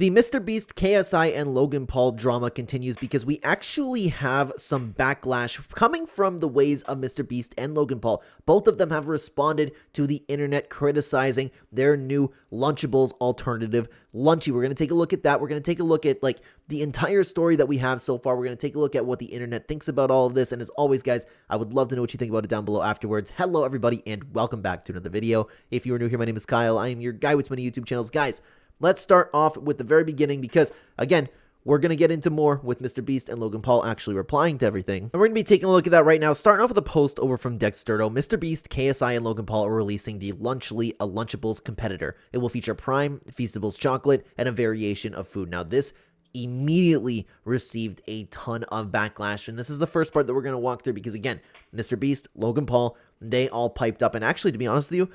The MrBeast, KSI, and Logan Paul drama continues because we actually have some backlash coming from the ways of MrBeast and Logan Paul. Both of them have responded to the internet criticizing their new Lunchables alternative, Lunchy. We're going to take a look at that. We're going to take a look at the entire story that we have so far. We're going to take a look at what the internet thinks about all of this. And as always, guys, I would love to know what you think about it down below afterwards. Hello, everybody, and welcome back to another video. If you are new here, my name is Kyle. I am your guy with many YouTube channels. Guys, let's start off with the very beginning because, again, we're going to get into more with MrBeast and Logan Paul actually replying to everything. And we're going to be taking a look at that right now. Starting off with a post over from Dexterdo. MrBeast, KSI, and Logan Paul are releasing the Lunchly, a Lunchables competitor. It will feature Prime, Feastables chocolate, and a variation of food. Now, this immediately received a ton of backlash, and this is the first part that we're going to walk through because, again, MrBeast, Logan Paul, they all piped up. And actually, to be honest with you,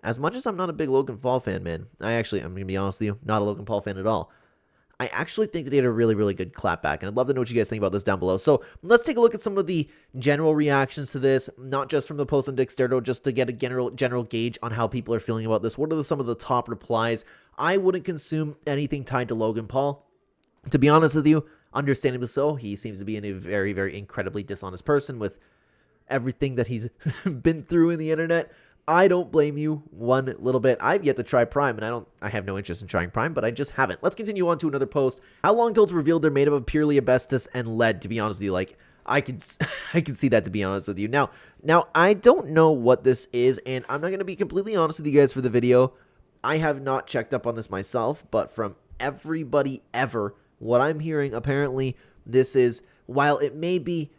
as much as I'm not a big Logan Paul fan, man, I'm going to be honest with you, not a Logan Paul fan at all. I actually think that he had a really, really good clapback, and I'd love to know what you guys think about this down below. So let's take a look at some of the general reactions to this, not just from the post on Dexterdo, just to get a general gauge on how people are feeling about this. What are some of the top replies? I wouldn't consume anything tied to Logan Paul. To be honest with you, understandably so, he seems to be a very, very incredibly dishonest person with everything that he's been through in the internet. I don't blame you one little bit. I've yet to try Prime, and I have no interest in trying Prime, but I just haven't. Let's continue on to another post. How long till it's revealed they're made up of purely asbestos and lead? To be honest with you, I can see that, to be honest with you. Now I don't know what this is, and I'm not going to be completely honest with you guys for the video. I have not checked up on this myself, but from everybody ever, what I'm hearing, apparently this is, while it may be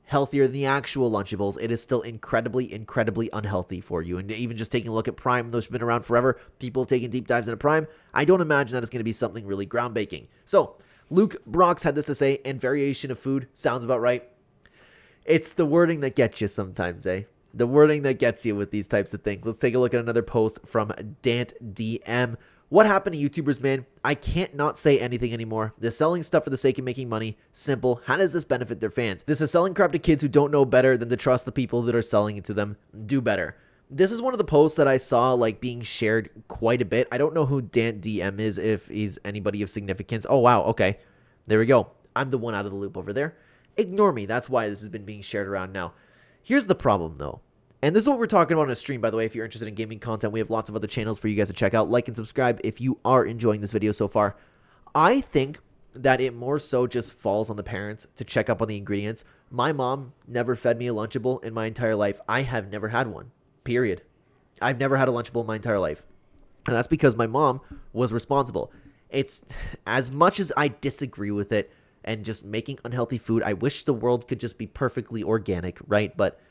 healthier than the actual Lunchables, it is still incredibly unhealthy for you. And even just taking a look at Prime, those have been around forever, people have taken deep dives into Prime, I don't imagine that it's going to be something really groundbreaking. So, Luke Brox had this to say, and variation of food sounds about right. It's the wording that gets you sometimes, eh? The wording that gets you with these types of things. Let's take a look at another post from Dant DM. What happened to YouTubers, man? I can't not say anything anymore. They're selling stuff for the sake of making money. Simple. How does this benefit their fans? This is selling crap to kids who don't know better than to trust the people that are selling it to them. Do better. This is one of the posts that I saw being shared quite a bit. I don't know who Dan DM is, if he's anybody of significance. Oh, wow. Okay. There we go. I'm the one out of the loop over there. Ignore me. That's why this has been being shared around now. Here's the problem, though. And this is what we're talking about on a stream, by the way. If you're interested in gaming content, we have lots of other channels for you guys to check out. Like and subscribe if you are enjoying this video so far. I think that it more so just falls on the parents to check up on the ingredients. My mom never fed me a Lunchable in my entire life. I have never had one, period. I've never had a Lunchable in my entire life. And that's because my mom was responsible. It's, as much as I disagree with it and just making unhealthy food, I wish the world could just be perfectly organic, right? But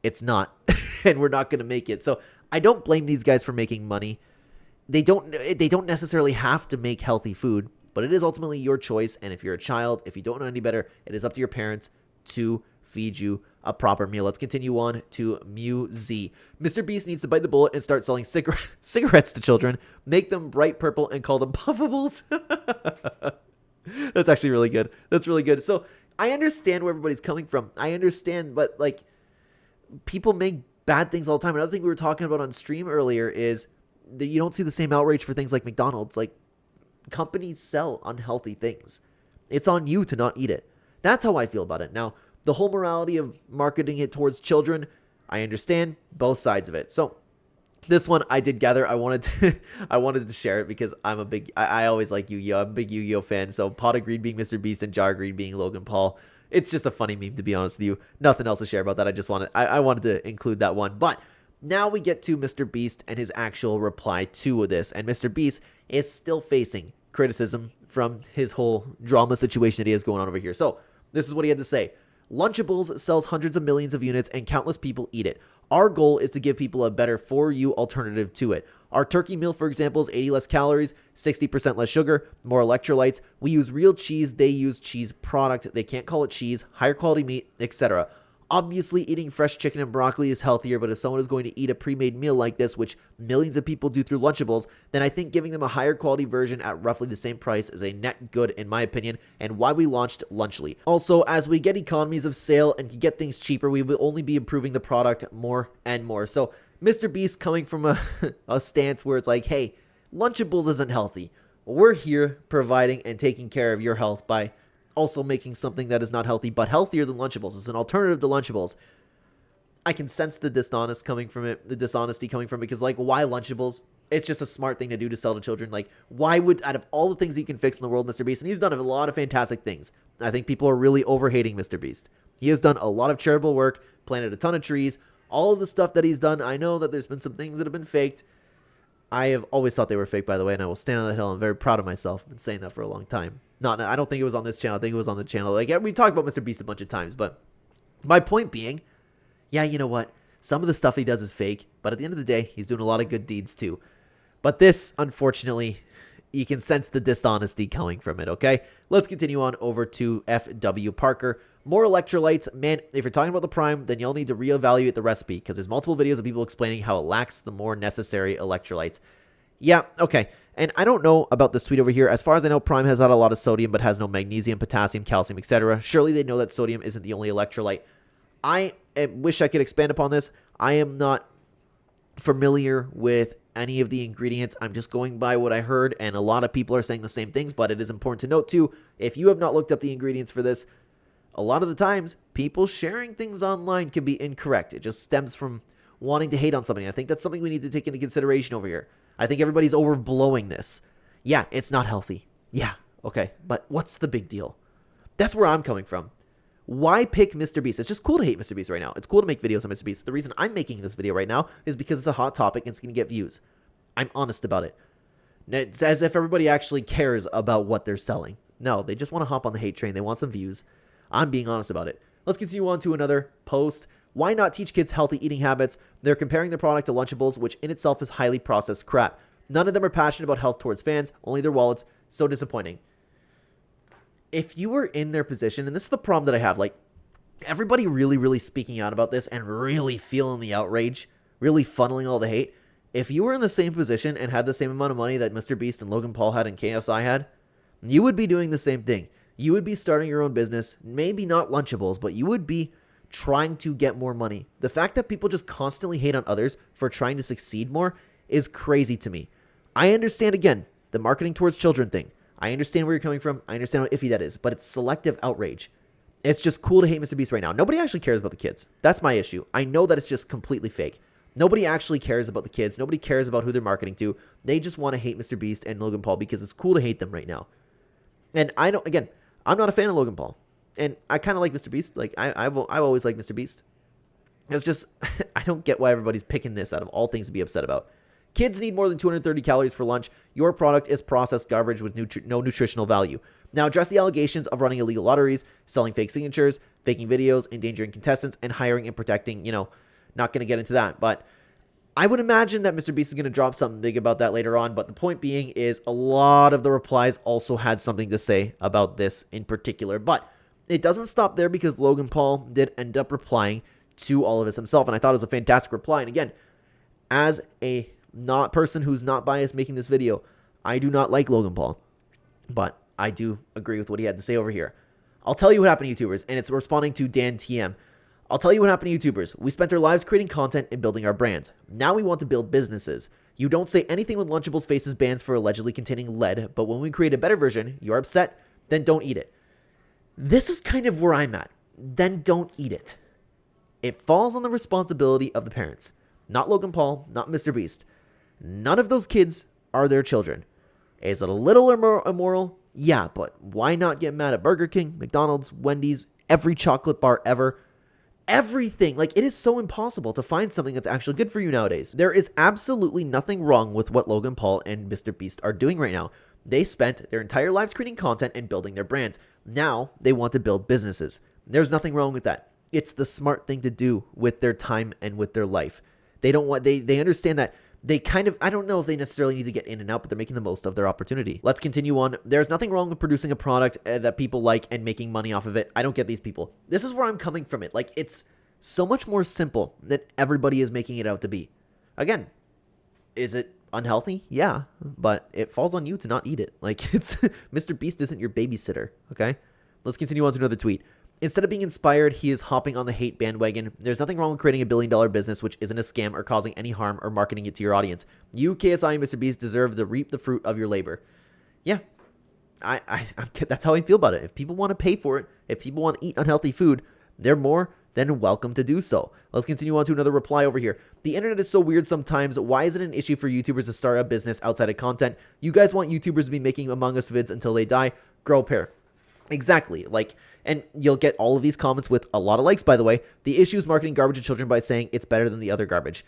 it's not, and we're not going to make it. So I don't blame these guys for making money. They don't necessarily have to make healthy food, but it is ultimately your choice. And if you're a child, if you don't know any better, it is up to your parents to feed you a proper meal. Let's continue on to Mew-Z. MrBeast needs to bite the bullet and start selling cigarettes to children. Make them bright purple and call them Puffables. That's actually really good. That's really good. So I understand where everybody's coming from. I understand, but people make bad things all the time. Another thing we were talking about on stream earlier is that you don't see the same outrage for things like McDonald's. Companies sell unhealthy things. It's on you to not eat it. That's how I feel about it. Now, the whole morality of marketing it towards children, I understand both sides of it. So this one I did gather. I wanted to share it because I always like Yu-Gi-Oh! I'm a big Yu-Gi-Oh! Fan. So Pot of Greed being MrBeast and Jar Greed being Logan Paul. It's just a funny meme, to be honest with you. Nothing else to share about that. I wanted to include that one. But now we get to MrBeast and his actual reply to this. And MrBeast is still facing criticism from his whole drama situation that he has going on over here. So this is what he had to say. Lunchables sells hundreds of millions of units and countless people eat it. Our goal is to give people a better for-you alternative to it. Our turkey meal, for example, is 80 less calories, 60% less sugar, more electrolytes. We use real cheese. They use cheese product. They can't call it cheese, higher quality meat, etc. Obviously, eating fresh chicken and broccoli is healthier, but if someone is going to eat a pre-made meal like this, which millions of people do through Lunchables, then I think giving them a higher quality version at roughly the same price is a net good in my opinion, and why we launched Lunchly. Also, as we get economies of scale and can get things cheaper, we will only be improving the product more and more. So MrBeast coming from a stance where it's like, hey, Lunchables isn't healthy. we're here providing and taking care of your health by also making something that is not healthy, but healthier than Lunchables. It's an alternative to Lunchables. I can sense the dishonesty coming from it, because, like, why Lunchables? It's just a smart thing to do to sell to children. Like, why would, out of all the things he can fix in the world, MrBeast, and he's done a lot of fantastic things. I think people are really overhating MrBeast. He has done a lot of charitable work, planted a ton of trees, all of the stuff that he's done. I know that there's been some things that have been faked. I have always thought they were fake, by the way, and I will stand on that hill. I'm very proud of myself. I've been saying that for a long time. I don't think it was on this channel. I think it was on the channel. Like, we talked about MrBeast a bunch of times, but my point being, yeah, you know what? Some of the stuff he does is fake, but at the end of the day, he's doing a lot of good deeds too. But this, unfortunately, you can sense the dishonesty coming from it, okay? Let's continue on over to FW Parker. More electrolytes. Man, if you're talking about the Prime, then you'll need to reevaluate the recipe, because there's multiple videos of people explaining how it lacks the more necessary electrolytes. Yeah, okay. And I don't know about this tweet over here. As far as I know, Prime has had a lot of sodium, but has no magnesium, potassium, calcium, etc. Surely they know that sodium isn't the only electrolyte. I wish I could expand upon this. I am not familiar with any of the ingredients. I'm just going by what I heard, and a lot of people are saying the same things, but it is important to note too, if you have not looked up the ingredients for this, a lot of the times, people sharing things online can be incorrect. It just stems from wanting to hate on something. I think that's something we need to take into consideration over here. I think everybody's overblowing this. Yeah, it's not healthy. Yeah, okay, but what's the big deal? That's where I'm coming from. Why pick MrBeast? It's just cool to hate MrBeast right now. It's cool to make videos on MrBeast. The reason I'm making this video right now is because it's a hot topic and it's going to get views. I'm honest about it. It's as if everybody actually cares about what they're selling. No, they just want to hop on the hate train. They want some views. I'm being honest about it. Let's continue on to another post. Why not teach kids healthy eating habits? They're comparing their product to Lunchables, which in itself is highly processed crap. None of them are passionate about health towards fans, only their wallets. So disappointing. If you were in their position, and this is the problem that I have, like, everybody really speaking out about this and really feeling the outrage, really funneling all the hate. If you were in the same position and had the same amount of money that MrBeast and Logan Paul had and KSI had, you would be doing the same thing. You would be starting your own business, maybe not Lunchables, but you would be trying to get more money. The fact that people just constantly hate on others for trying to succeed more is crazy to me. I understand, again, the marketing towards children thing. I understand where you're coming from. I understand how iffy that is, but it's selective outrage. It's just cool to hate MrBeast right now. Nobody actually cares about the kids. That's my issue. I know that it's just completely fake. Nobody actually cares about the kids. Nobody cares about who they're marketing to. They just want to hate MrBeast and Logan Paul because it's cool to hate them right now. And I don't, again, I'm not a fan of Logan Paul. And I kind of like MrBeast. Like, I've always liked MrBeast. It's just, I don't get why everybody's picking this out of all things to be upset about. Kids need more than 230 calories for lunch. Your product is processed garbage with no nutritional value. Now address the allegations of running illegal lotteries, selling fake signatures, faking videos, endangering contestants, and hiring and protecting, not going to get into that. But I would imagine that MrBeast is going to drop something big about that later on. But the point being is a lot of the replies also had something to say about this in particular. But it doesn't stop there because Logan Paul did end up replying to all of this himself. And I thought it was a fantastic reply. And again, as a person who's not biased making this video, I do not like Logan Paul, but I do agree with what he had to say over here. I'll tell you what happened to YouTubers, and it's responding to Dan TM. I'll tell you what happened to YouTubers. We spent our lives creating content and building our brands. Now we want to build businesses. You don't say anything when Lunchables faces bans for allegedly containing lead, but when we create a better version, you're upset, then don't eat it. This is kind of where I'm at. Then don't eat it. It falls on the responsibility of the parents. Not Logan Paul, not MrBeast. None of those kids are their children. Is it a little immoral? Yeah, but why not get mad at Burger King, McDonald's, Wendy's, every chocolate bar ever? Everything. Like, it is so impossible to find something that's actually good for you nowadays. There is absolutely nothing wrong with what Logan Paul and MrBeast are doing right now. They spent their entire lives creating content and building their brands. Now they want to build businesses. There's nothing wrong with that. It's the smart thing to do with their time and with their life. They don't want, they understand that they kind of, I don't know if they necessarily need to get in and out, but they're making the most of their opportunity. Let's continue on. There's nothing wrong with producing a product that people like and making money off of it. I don't get these people. This is where I'm coming from it. Like, it's so much more simple than everybody is making it out to be. Again, is it unhealthy? Yeah, but it falls on you to not eat it. Like, it's MrBeast isn't your babysitter, okay? Let's continue on to another tweet. Instead of being inspired, he is hopping on the hate bandwagon. There's nothing wrong with creating a billion-dollar business which isn't a scam or causing any harm or marketing it to your audience. You, KSI, and MrBeast deserve to reap the fruit of your labor. yeah, that's how I feel about it. If people want to pay for it, if people want to eat unhealthy food, they're more than welcome to do so. Let's continue on to another reply over here. The internet is so weird sometimes. Why is it an issue for YouTubers to start a business outside of content? You guys want YouTubers to be making Among Us vids until they die? Grow a pair. Exactly. Like, and you'll get all of these comments with a lot of likes, by the way. The issue is marketing garbage to children by saying it's better than the other garbage.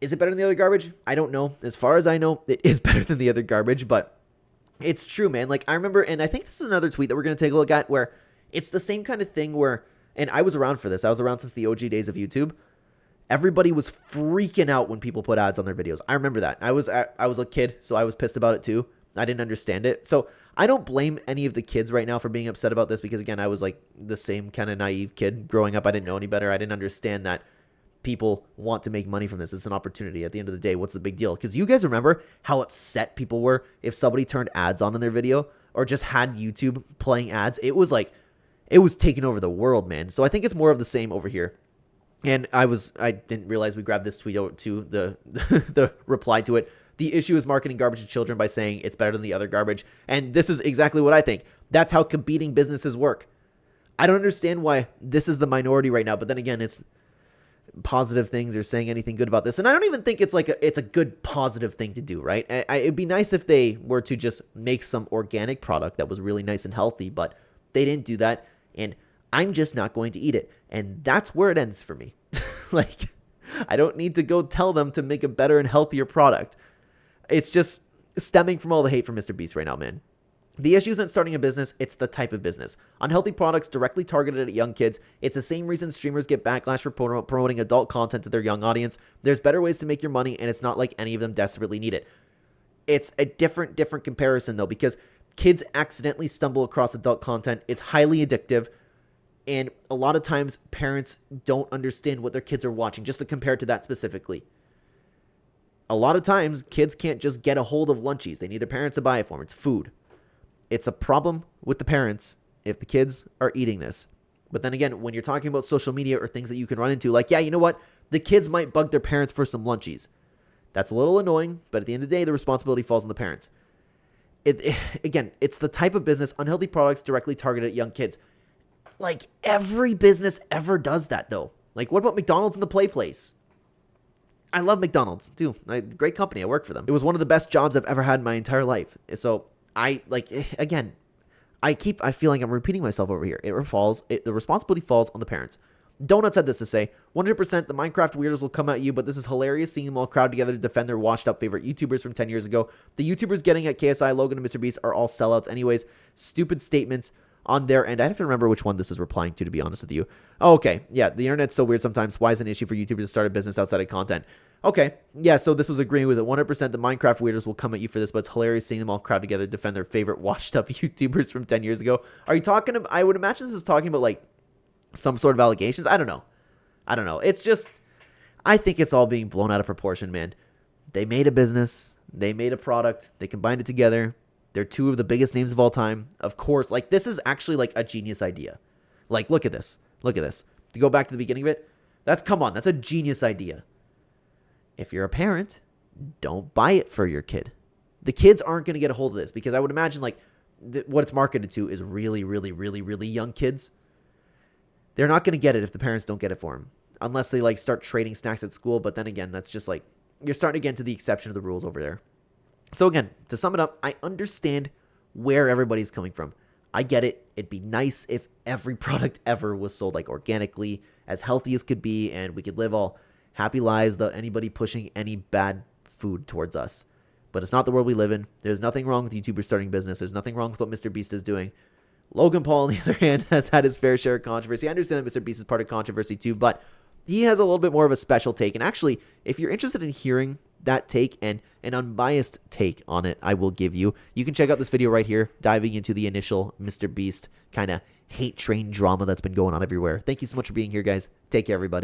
Is it better than the other garbage? I don't know. As far as I know, it is better than the other garbage, but it's true, man. Like, I remember, and I think this is another tweet that we're going to take a look at, where it's the same kind of thing where, and I was around for this. I was around since the OG days of YouTube. Everybody was freaking out when people put ads on their videos. I remember that. I was a kid, so I was pissed about it too. I didn't understand it. So I don't blame any of the kids right now for being upset about this, because again, I was like the same kind of naive kid growing up. I didn't know any better. I didn't understand that people want to make money from this. It's an opportunity. At the end of the day, what's the big deal? Because you guys remember how upset people were if somebody turned ads on in their video or just had YouTube playing ads. It was like, it was taking over the world, man. So I think it's more of the same over here. And I didn't realize we grabbed this tweet out to the reply to it. The issue is marketing garbage to children by saying it's better than the other garbage. And this is exactly what I think. That's how competing businesses work. I don't understand why this is the minority right now. But then again, it's positive things or saying anything good about this. And I don't even think it's like it's a good positive thing to do, right? It'd be nice if they were to just make some organic product that was really nice and healthy, but they didn't do that. And I'm just not going to eat it. And that's where it ends for me. Like, I don't need to go tell them to make a better and healthier product. It's just stemming from all the hate from MrBeast right now, man. The issue isn't starting a business, it's the type of business. Unhealthy products directly targeted at young kids. It's the same reason streamers get backlash for promoting adult content to their young audience. There's better ways to make your money, and it's not like any of them desperately need it. It's a different comparison, though, because kids accidentally stumble across adult content. It's highly addictive, and a lot of times parents don't understand what their kids are watching, just to compare to that specifically. A lot of times, kids can't just get a hold of lunchies. They need their parents to buy it for them. It's food. It's a problem with the parents if the kids are eating this. But then again, when you're talking about social media or things that you can run into, like, yeah, you know what? The kids might bug their parents for some lunchies. That's a little annoying, but at the end of the day, the responsibility falls on the parents. Again, it's the type of business, unhealthy products directly targeted at young kids. Like, every business ever does that, though. Like, what about McDonald's and the Play Place? I love McDonald's, too. Great company. I work for them. It was one of the best jobs I've ever had in my entire life. So I feel like I'm repeating myself over here. The responsibility falls on the parents. Donuts had this to say, 100% the Minecraft weirdos will come at you, but this is hilarious seeing them all crowd together to defend their washed up favorite YouTubers from 10 years ago. The YouTubers getting at KSI, Logan, and MrBeast are all sellouts anyways. Stupid statements on their end. I have to remember which one this is replying to be honest with you. Oh, okay. Yeah, the internet's so weird sometimes. Why is it an issue for YouTubers to start a business outside of content? Okay. Yeah, so this was agreeing with it. 100% the Minecraft weirdos will come at you for this, but it's hilarious seeing them all crowd together to defend their favorite washed up YouTubers from 10 years ago. Are you talking about, I would imagine this is talking about like some sort of allegations. I don't know. It's just, I think it's all being blown out of proportion, man. They made a business. They made a product. They combined it together. They're two of the biggest names of all time. Of course, like, this is actually like a genius idea. Like, look at this. To go back to the beginning of it, that's a genius idea. If you're a parent, don't buy it for your kid. The kids aren't going to get a hold of this, because I would imagine like what it's marketed to is really, really, really, really young kids. They're not going to get it if the parents don't get it for them, unless they like start trading snacks at school. But then again, that's just like, you're starting to get into the exception of the rules over there. So again, to sum it up, I understand where everybody's coming from. I get it. It'd be nice if every product ever was sold like organically, as healthy as could be, and we could live all happy lives without anybody pushing any bad food towards us. But it's not the world we live in. There's nothing wrong with YouTubers starting business. There's nothing wrong with what MrBeast is doing. Logan Paul, on the other hand, has had his fair share of controversy. I understand that MrBeast is part of controversy too, but he has a little bit more of a special take. And actually, if you're interested in hearing that take and an unbiased take on it, I will give you. You can check out this video right here, diving into the initial MrBeast kind of hate train drama that's been going on everywhere. Thank you so much for being here, guys. Take care, everybody.